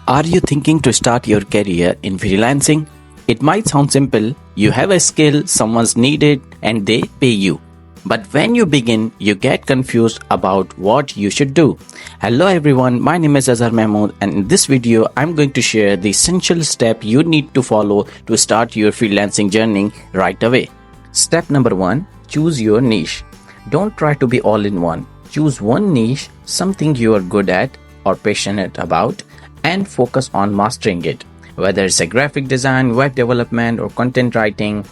Are you thinking to start your career in freelancing? It might sound simple. You have a skill, someone's needed, and they pay you. But when you begin, you get confused about what you should do. Hello everyone, my name is Azhar Mahmood, and in this video, I'm going to share the essential step you need to follow to start your freelancing journey right away. Step number 1, choose your niche. Don't try to be all in one. Choose one niche, something you are good at or passionate about, and focus on mastering it. Whether it's a graphic design, web development, or content writing,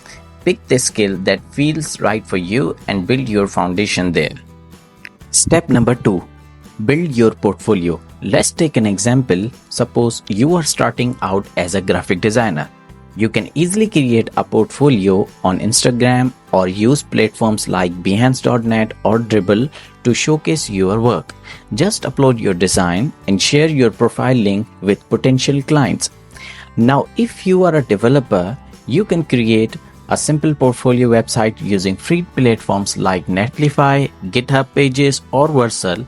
pick the skill that feels right for you and build your foundation there. Step number 2, build your portfolio. Let's take an example. Suppose you are starting out as a graphic designer. You can easily create a portfolio on Instagram or use platforms like Behance.net or Dribble to showcase your work. Just upload your design and share your profile link with potential clients. Now, if you are a developer, you can create a simple portfolio website using free platforms like Netlify, GitHub Pages, or Vercel.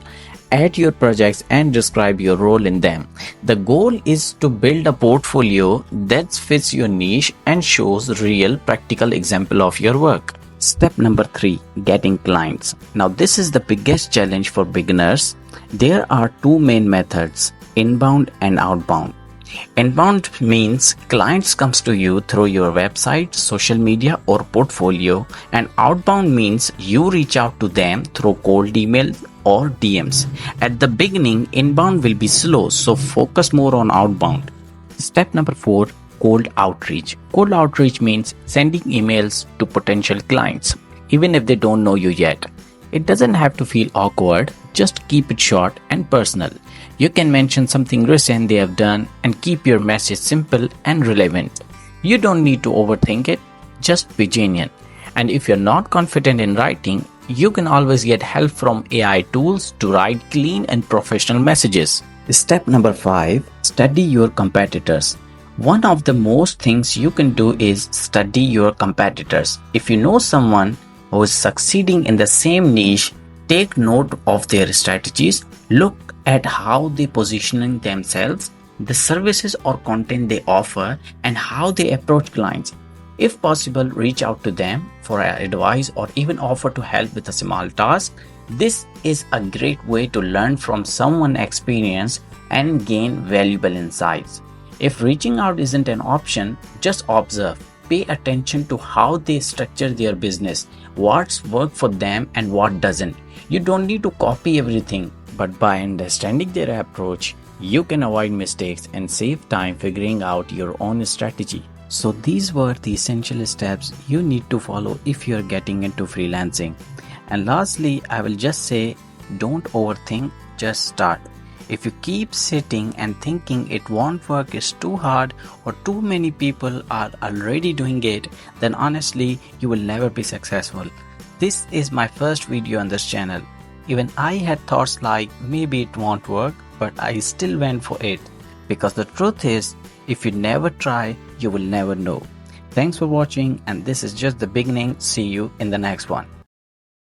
Add your projects and describe your role in them. The goal is to build a portfolio that fits your niche and shows real practical example of your work. Step number 3, getting clients. Now this is the biggest challenge for beginners. There are two main methods, inbound and outbound. Inbound means clients comes to you through your website, social media, or portfolio, and outbound means you reach out to them through cold email or DMs. At the beginning, inbound will be slow, so focus more on outbound. Step number 4, cold outreach. Cold outreach means sending emails to potential clients, even if they don't know you yet. It doesn't have to feel awkward, just keep it short and personal. You can mention something recent they have done and keep your message simple and relevant. You don't need to overthink it, just be genuine. And if you're not confident in writing, you can always get help from AI tools to write clean and professional messages. Step number 5, study your competitors. One of the most things you can do is study your competitors. If you know someone who is succeeding in the same niche, take note of their strategies, look at how they positioning themselves, the services or content they offer, and how they approach clients. If possible, reach out to them for advice or even offer to help with a small task. This is a great way to learn from someone's experience and gain valuable insights. If reaching out isn't an option, just observe. Pay attention to how they structure their business, what's worked for them and what doesn't. You don't need to copy everything, but by understanding their approach, you can avoid mistakes and save time figuring out your own strategy. So these were the essential steps you need to follow if you are getting into freelancing. And lastly, I will just say, don't overthink, just start. If you keep sitting and thinking it won't work, it's too hard, or too many people are already doing it, then honestly, you will never be successful. This is my first video on this channel. Even I had thoughts like maybe it won't work, but I still went for it. Because the truth is, if you never try, you will never know. Thanks for watching, and this is just the beginning. See you in the next one.